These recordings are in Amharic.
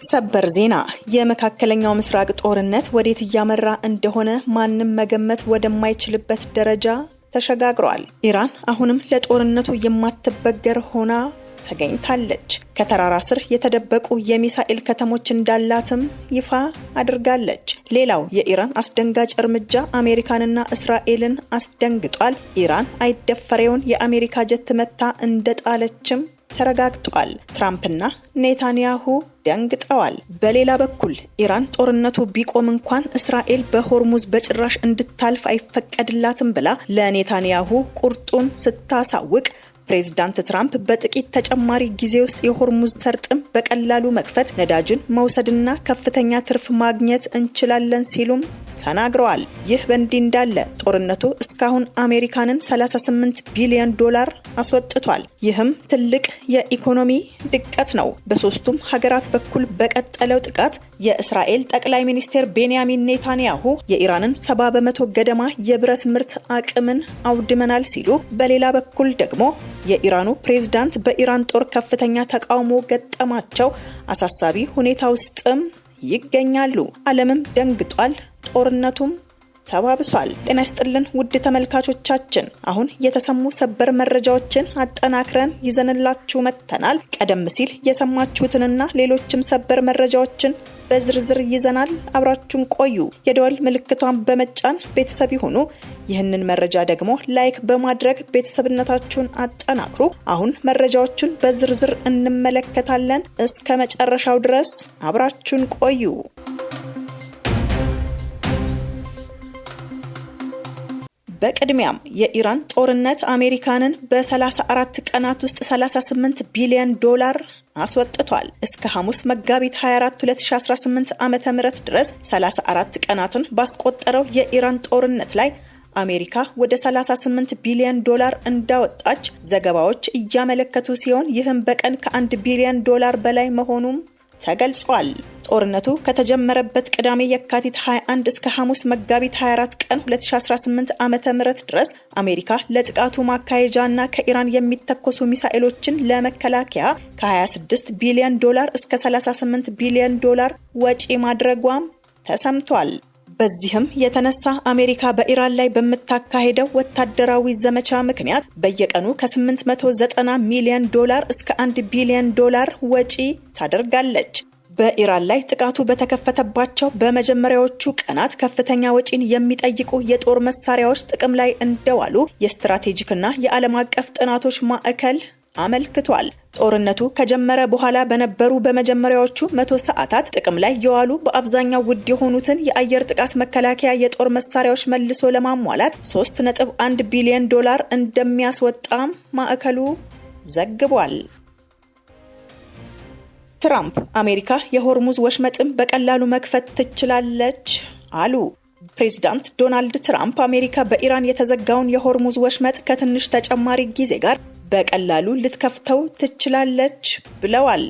ሰበር ዜና የመካከለኛው ምስራቅ ጦርነት ወዴት እያመራ እንደሆነ ማንም መገመት ወደማይችልበት ደረጃ ተሸጋግሯል። ኢራን አሁንም ለጦርነቱ የማትበገር ሆና ተገኝታለች። ከተራራ ስር የተደበቁ የሚሳኤል ከተሞች እንዳላትም ይፋ አድርጋለች። ሌላው የኢራን አስደንጋጭ እርምጃ አሜሪካንና እስራኤልን አስደንግጧል። ኢራን አይደፈሬውን የአሜሪካ ጀት መታ እንደጣለችም ተረጋግጧል። ትራምፕና ኔታንያሁ ደንግጠዋል። በሌላ በኩል ኢራን ጦርነቱ ቢቆም እንኳን እስራኤል በሆርሙዝ በጭራሽ እንድታልፍ አይፈቀድላትም ብላ ለኔታንያሁ ቁርጡን ስታሳውቅ ፕሬዝዳንት ትራምፕ በጥቂት ተጨማሪ ጊዜ ውስጥ የሆርሙዝ ሰርጥም በቀላሉ መክፈት፣ ነዳጁን መውሰድና ከፍተኛ ትርፍ ማግኘት እንችላለን ሲሉም ተናግረዋል። ይህ በእንዲህ እንዳለ ጦርነቱ እስካሁን አሜሪካንን $38 ቢሊዮን አስወጥቷል። ይህም ትልቅ የኢኮኖሚ ድቀት ነው። በሶስቱም ሀገራት በኩል በቀጠለው ጥቃት የእስራኤል ጠቅላይ ሚኒስትር ቤንያሚን ኔታንያሁ የኢራንን 70% ገደማ የብረት ምርት አቅምን አውድመናል ሲሉ፣ በሌላ በኩል ደግሞ የኢራኑ ፕሬዝዳንት በኢራን ጦር ከፍተኛ ተቃውሞ ገጠማቸው። አሳሳቢ ሁኔታ ውስጥም ይገኛሉ። ዓለምም ደንግጧል። ጦርነቱም ተባብሷል። ጤና ይስጥልን ውድ ተመልካቾቻችን፣ አሁን የተሰሙ ሰበር መረጃዎችን አጠናክረን ይዘንላችሁ መጥተናል። ቀደም ሲል የሰማችሁትንና ሌሎችም ሰበር መረጃዎችን በዝርዝር ይዘናል። አብራችሁን ቆዩ። የደወል ምልክቷን በመጫን ቤተሰብ ይሁኑ። ይህንን መረጃ ደግሞ ላይክ በማድረግ ቤተሰብነታችሁን አጠናክሩ። አሁን መረጃዎቹን በዝርዝር እንመለከታለን። እስከ መጨረሻው ድረስ አብራችሁን ቆዩ። በቅድሚያም የኢራን ጦርነት አሜሪካንን በ34 ቀናት ውስጥ $38 ቢሊዮን አስወጥቷል። እስከ ሐሙስ መጋቢት 24 2018 ዓ.ም ድረስ 34 ቀናትን ባስቆጠረው የኢራን ጦርነት ላይ አሜሪካ ወደ $38 ቢሊዮን እንዳወጣች ዘገባዎች እያመለከቱ ሲሆን ይህም በቀን ከ$1 ቢሊዮን በላይ መሆኑም ተገልጿል። ጦርነቱ ከተጀመረበት ቅዳሜ የካቲት 21 እስከ ሐሙስ መጋቢት 24 ቀን 2018 ዓ.ም ድረስ አሜሪካ ለጥቃቱ ማካሄጃና ከኢራን የሚተኮሱ ሚሳኤሎችን ለመከላከያ ከ$26 ቢሊዮን እስከ $38 ቢሊዮን ወጪ ማድረጓም ተሰምቷል። በዚህም የተነሳ አሜሪካ በኢራን ላይ በምታካሄደው ወታደራዊ ዘመቻ ምክንያት በየቀኑ ከ$890 ሚሊዮን እስከ $1 ቢሊዮን ወጪ ታደርጋለች። በኢራን ላይ ጥቃቱ በተከፈተባቸው በመጀመሪያዎቹ ቀናት ከፍተኛ ወጪን የሚጠይቁ የጦር መሳሪያዎች ጥቅም ላይ እንደዋሉ የስትራቴጂክና የዓለም አቀፍ ጥናቶች ማዕከል አመልክቷል። ጦርነቱ ከጀመረ በኋላ በነበሩ በመጀመሪያዎቹ 100 ሰዓታት ጥቅም ላይ የዋሉ በአብዛኛው ውድ የሆኑትን የአየር ጥቃት መከላከያ የጦር መሳሪያዎች መልሶ ለማሟላት $3.1 ቢሊዮን እንደሚያስወጣም ማዕከሉ ዘግቧል። ትራምፕ አሜሪካ የሆርሙዝ ወሽመጥን በቀላሉ መክፈት ትችላለች አሉ። ፕሬዝዳንት ዶናልድ ትራምፕ አሜሪካ በኢራን የተዘጋውን የሆርሙዝ ወሽመጥ ከትንሽ ተጨማሪ ጊዜ ጋር በቀላሉ ልትከፍተው ትችላለች ብለዋል።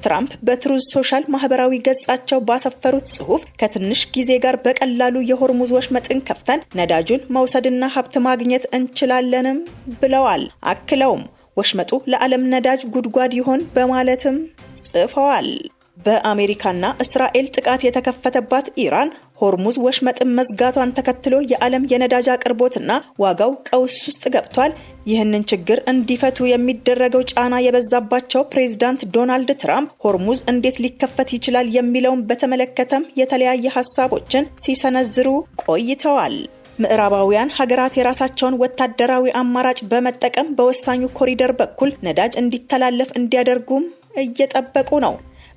ትራምፕ በትሩዝ ሶሻል ማህበራዊ ገጻቸው ባሰፈሩት ጽሑፍ ከትንሽ ጊዜ ጋር በቀላሉ የሆርሙዝ ወሽመጥን ከፍተን ነዳጁን መውሰድና ሀብት ማግኘት እንችላለንም ብለዋል። አክለውም ወሽመጡ ለዓለም ነዳጅ ጉድጓድ ይሆን በማለትም ጽፈዋል። በአሜሪካና እስራኤል ጥቃት የተከፈተባት ኢራን ሆርሙዝ ወሽመጥን መዝጋቷን ተከትሎ የዓለም የነዳጅ አቅርቦትና ዋጋው ቀውስ ውስጥ ገብቷል። ይህንን ችግር እንዲፈቱ የሚደረገው ጫና የበዛባቸው ፕሬዝዳንት ዶናልድ ትራምፕ ሆርሙዝ እንዴት ሊከፈት ይችላል የሚለውን በተመለከተም የተለያየ ሀሳቦችን ሲሰነዝሩ ቆይተዋል። ምዕራባውያን ሀገራት የራሳቸውን ወታደራዊ አማራጭ በመጠቀም በወሳኙ ኮሪደር በኩል ነዳጅ እንዲተላለፍ እንዲያደርጉም እየጠበቁ ነው።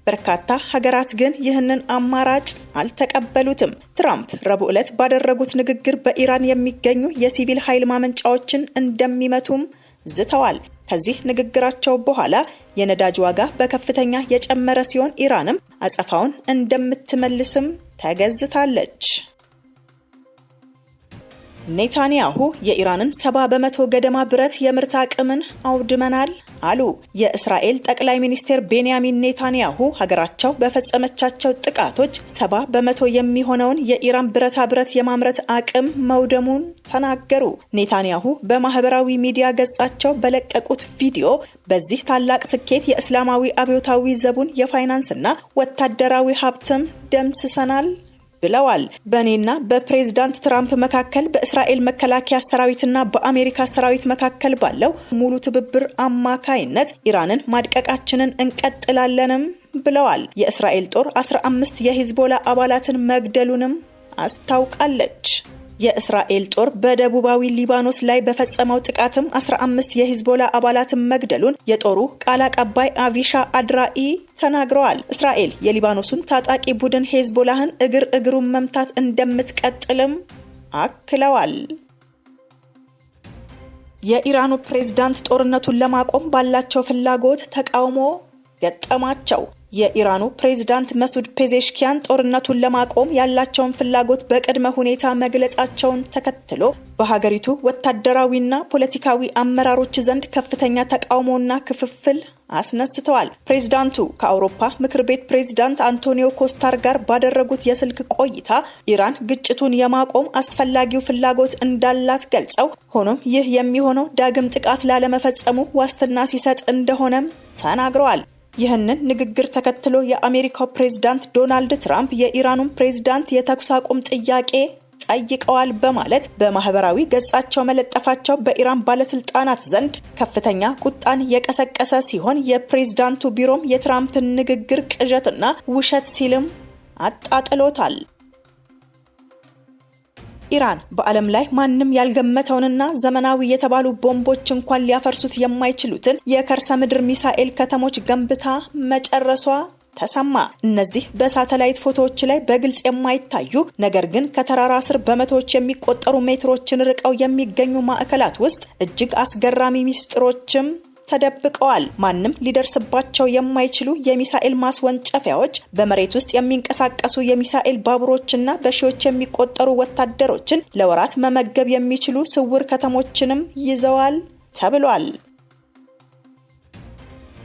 በርካታ ሀገራት ግን ይህንን አማራጭ አልተቀበሉትም። ትራምፕ ረቡዕ ዕለት ባደረጉት ንግግር በኢራን የሚገኙ የሲቪል ኃይል ማመንጫዎችን እንደሚመቱም ዝተዋል። ከዚህ ንግግራቸው በኋላ የነዳጅ ዋጋ በከፍተኛ የጨመረ ሲሆን ኢራንም አጸፋውን እንደምትመልስም ተገዝታለች። ኔታንያሁ የኢራንን 70% ገደማ ብረት የምርት አቅምን አውድመናል አሉ። የእስራኤል ጠቅላይ ሚኒስትር ቤንያሚን ኔታንያሁ ሀገራቸው በፈጸመቻቸው ጥቃቶች 70% የሚሆነውን የኢራን ብረታ ብረት የማምረት አቅም መውደሙን ተናገሩ። ኔታንያሁ በማህበራዊ ሚዲያ ገጻቸው በለቀቁት ቪዲዮ በዚህ ታላቅ ስኬት የእስላማዊ አብዮታዊ ዘቡን የፋይናንስና ወታደራዊ ሀብትም ደምስሰናል ብለዋል። በእኔና በፕሬዝዳንት ትራምፕ መካከል በእስራኤል መከላከያ ሰራዊትና በአሜሪካ ሰራዊት መካከል ባለው ሙሉ ትብብር አማካይነት ኢራንን ማድቀቃችንን እንቀጥላለንም ብለዋል። የእስራኤል ጦር 15 የሂዝቦላ አባላትን መግደሉንም አስታውቃለች። የእስራኤል ጦር በደቡባዊ ሊባኖስ ላይ በፈጸመው ጥቃትም 15 የሂዝቦላ አባላትን መግደሉን የጦሩ ቃል አቀባይ አቪሻ አድራኢ ተናግረዋል። እስራኤል የሊባኖሱን ታጣቂ ቡድን ሂዝቦላህን እግሩን መምታት እንደምትቀጥልም አክለዋል። የኢራኑ ፕሬዝዳንት ጦርነቱን ለማቆም ባላቸው ፍላጎት ተቃውሞ ገጠማቸው። የኢራኑ ፕሬዝዳንት መሱድ ፔዜሽኪያን ጦርነቱን ለማቆም ያላቸውን ፍላጎት በቅድመ ሁኔታ መግለጻቸውን ተከትሎ በሀገሪቱ ወታደራዊና ፖለቲካዊ አመራሮች ዘንድ ከፍተኛ ተቃውሞና ክፍፍል አስነስተዋል። ፕሬዝዳንቱ ከአውሮፓ ምክር ቤት ፕሬዝዳንት አንቶኒዮ ኮስታር ጋር ባደረጉት የስልክ ቆይታ ኢራን ግጭቱን የማቆም አስፈላጊው ፍላጎት እንዳላት ገልጸው፣ ሆኖም ይህ የሚሆነው ዳግም ጥቃት ላለመፈጸሙ ዋስትና ሲሰጥ እንደሆነም ተናግረዋል። ይህንን ንግግር ተከትሎ የአሜሪካው ፕሬዝዳንት ዶናልድ ትራምፕ የኢራኑን ፕሬዝዳንት የተኩስ አቁም ጥያቄ ጠይቀዋል በማለት በማህበራዊ ገጻቸው መለጠፋቸው በኢራን ባለስልጣናት ዘንድ ከፍተኛ ቁጣን የቀሰቀሰ ሲሆን የፕሬዝዳንቱ ቢሮም የትራምፕን ንግግር ቅዠትና ውሸት ሲልም አጣጥሎታል። ኢራን በዓለም ላይ ማንም ያልገመተውንና ዘመናዊ የተባሉ ቦምቦች እንኳን ሊያፈርሱት የማይችሉትን የከርሰ ምድር ሚሳኤል ከተሞች ገንብታ መጨረሷ ተሰማ። እነዚህ በሳተላይት ፎቶዎች ላይ በግልጽ የማይታዩ ነገር ግን ከተራራ ስር በመቶዎች የሚቆጠሩ ሜትሮችን ርቀው የሚገኙ ማዕከላት ውስጥ እጅግ አስገራሚ ሚስጥሮችም ተደብቀዋል። ማንም ሊደርስባቸው የማይችሉ የሚሳኤል ማስወንጨፊያዎች፣ በመሬት ውስጥ የሚንቀሳቀሱ የሚሳኤል ባቡሮችና በሺዎች የሚቆጠሩ ወታደሮችን ለወራት መመገብ የሚችሉ ስውር ከተሞችንም ይዘዋል ተብሏል።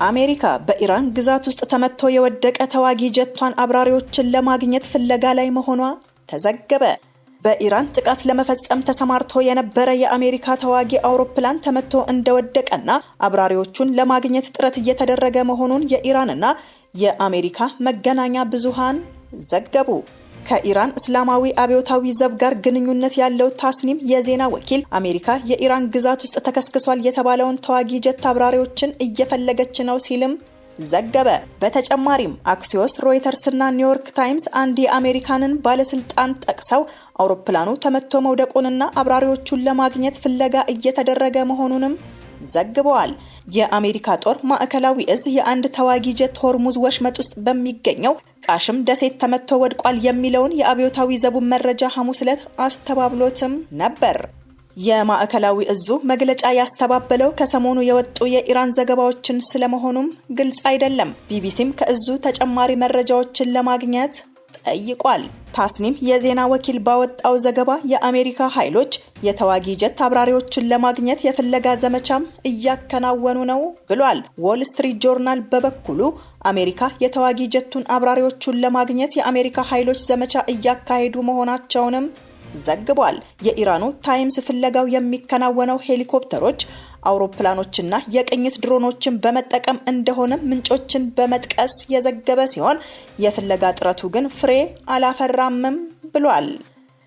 አሜሪካ በኢራን ግዛት ውስጥ ተመቶ የወደቀ ተዋጊ ጀቷን አብራሪዎችን ለማግኘት ፍለጋ ላይ መሆኗ ተዘገበ። በኢራን ጥቃት ለመፈጸም ተሰማርቶ የነበረ የአሜሪካ ተዋጊ አውሮፕላን ተመቶ እንደወደቀና አብራሪዎቹን ለማግኘት ጥረት እየተደረገ መሆኑን የኢራንና የአሜሪካ መገናኛ ብዙሃን ዘገቡ። ከኢራን እስላማዊ አብዮታዊ ዘብ ጋር ግንኙነት ያለው ታስኒም የዜና ወኪል አሜሪካ የኢራን ግዛት ውስጥ ተከስክሷል የተባለውን ተዋጊ ጀት አብራሪዎችን እየፈለገች ነው ሲልም ዘገበ። በተጨማሪም አክሲዮስ፣ ሮይተርስ እና ኒውዮርክ ታይምስ አንድ የአሜሪካንን ባለስልጣን ጠቅሰው አውሮፕላኑ ተመቶ መውደቁንና አብራሪዎቹን ለማግኘት ፍለጋ እየተደረገ መሆኑንም ዘግበዋል። የአሜሪካ ጦር ማዕከላዊ እዝ የአንድ ተዋጊ ጀት ሆርሙዝ ወሽመጥ ውስጥ በሚገኘው ቃሽም ደሴት ተመቶ ወድቋል የሚለውን የአብዮታዊ ዘቡን መረጃ ሐሙስ ዕለት አስተባብሎትም ነበር። የማዕከላዊ እዙ መግለጫ ያስተባበለው ከሰሞኑ የወጡ የኢራን ዘገባዎችን ስለመሆኑም ግልጽ አይደለም። ቢቢሲም ከእዙ ተጨማሪ መረጃዎችን ለማግኘት ጠይቋል። ታስኒም የዜና ወኪል ባወጣው ዘገባ የአሜሪካ ኃይሎች የተዋጊ ጀት አብራሪዎችን ለማግኘት የፍለጋ ዘመቻም እያከናወኑ ነው ብሏል። ዎል ስትሪት ጆርናል በበኩሉ አሜሪካ የተዋጊ ጀቱን አብራሪዎቹን ለማግኘት የአሜሪካ ኃይሎች ዘመቻ እያካሄዱ መሆናቸውንም ዘግቧል። የኢራኑ ታይምስ ፍለጋው የሚከናወነው ሄሊኮፕተሮች፣ አውሮፕላኖችና የቅኝት ድሮኖችን በመጠቀም እንደሆነ ምንጮችን በመጥቀስ የዘገበ ሲሆን የፍለጋ ጥረቱ ግን ፍሬ አላፈራምም ብሏል።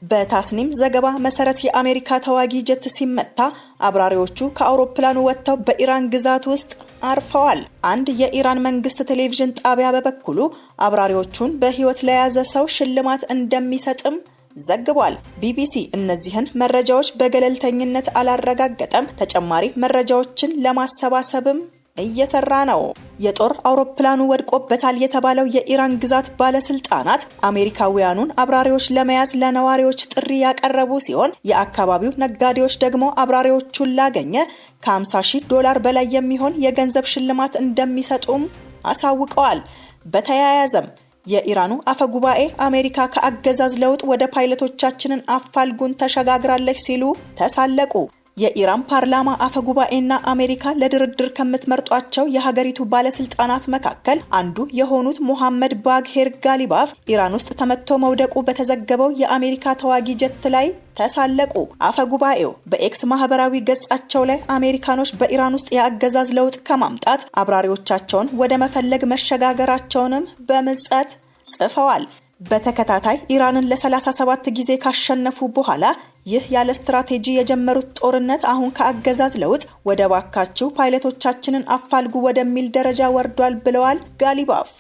በታስኒም ዘገባ መሰረት የአሜሪካ ተዋጊ ጀት ሲመታ አብራሪዎቹ ከአውሮፕላኑ ወጥተው በኢራን ግዛት ውስጥ አርፈዋል። አንድ የኢራን መንግስት ቴሌቪዥን ጣቢያ በበኩሉ አብራሪዎቹን በህይወት ለያዘ ሰው ሽልማት እንደሚሰጥም ዘግቧል። ቢቢሲ እነዚህን መረጃዎች በገለልተኝነት አላረጋገጠም። ተጨማሪ መረጃዎችን ለማሰባሰብም እየሰራ ነው። የጦር አውሮፕላኑ ወድቆበታል የተባለው የኢራን ግዛት ባለስልጣናት አሜሪካውያኑን አብራሪዎች ለመያዝ ለነዋሪዎች ጥሪ ያቀረቡ ሲሆን የአካባቢው ነጋዴዎች ደግሞ አብራሪዎቹን ላገኘ $50,000 በላይ የሚሆን የገንዘብ ሽልማት እንደሚሰጡም አሳውቀዋል። በተያያዘም የኢራኑ አፈጉባኤ አሜሪካ ከአገዛዝ ለውጥ ወደ ፓይለቶቻችንን አፋልጉን ተሸጋግራለች ሲሉ ተሳለቁ። የኢራን ፓርላማ አፈጉባኤና አሜሪካ ለድርድር ከምትመርጧቸው የሀገሪቱ ባለስልጣናት መካከል አንዱ የሆኑት ሞሐመድ ባግሄር ጋሊባፍ ኢራን ውስጥ ተመቶ መውደቁ በተዘገበው የአሜሪካ ተዋጊ ጀት ላይ ተሳለቁ። አፈጉባኤው በኤክስ ማህበራዊ ገጻቸው ላይ አሜሪካኖች በኢራን ውስጥ የአገዛዝ ለውጥ ከማምጣት አብራሪዎቻቸውን ወደ መፈለግ መሸጋገራቸውንም በምጸት ጽፈዋል። በተከታታይ ኢራንን ለ37 ጊዜ ካሸነፉ በኋላ ይህ ያለ ስትራቴጂ የጀመሩት ጦርነት አሁን ከአገዛዝ ለውጥ ወደ ባካችሁ ፓይለቶቻችንን አፋልጉ ወደሚል ደረጃ ወርዷል ብለዋል ጋሊባፍ።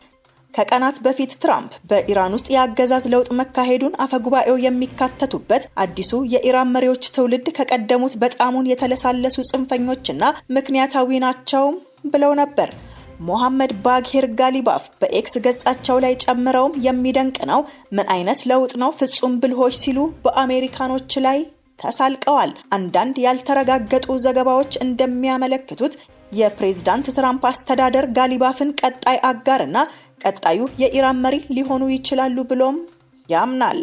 ከቀናት በፊት ትራምፕ በኢራን ውስጥ የአገዛዝ ለውጥ መካሄዱን አፈጉባኤው የሚካተቱበት አዲሱ የኢራን መሪዎች ትውልድ ከቀደሙት በጣሙን የተለሳለሱ ጽንፈኞችና ምክንያታዊ ናቸው ብለው ነበር። ሞሐመድ ባግሄር ጋሊባፍ በኤክስ ገጻቸው ላይ ጨምረውም የሚደንቅ ነው፣ ምን አይነት ለውጥ ነው፣ ፍጹም ብልሆች ሲሉ በአሜሪካኖች ላይ ተሳልቀዋል። አንዳንድ ያልተረጋገጡ ዘገባዎች እንደሚያመለክቱት የፕሬዝዳንት ትራምፕ አስተዳደር ጋሊባፍን ቀጣይ አጋርና ቀጣዩ የኢራን መሪ ሊሆኑ ይችላሉ ብሎም ያምናል።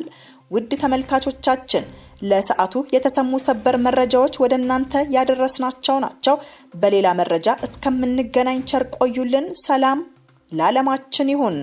ውድ ተመልካቾቻችን ለሰዓቱ የተሰሙ ሰበር መረጃዎች ወደ እናንተ ያደረስናቸው ናቸው። በሌላ መረጃ እስከምንገናኝ ቸር ቆዩልን። ሰላም ለዓለማችን ይሁን።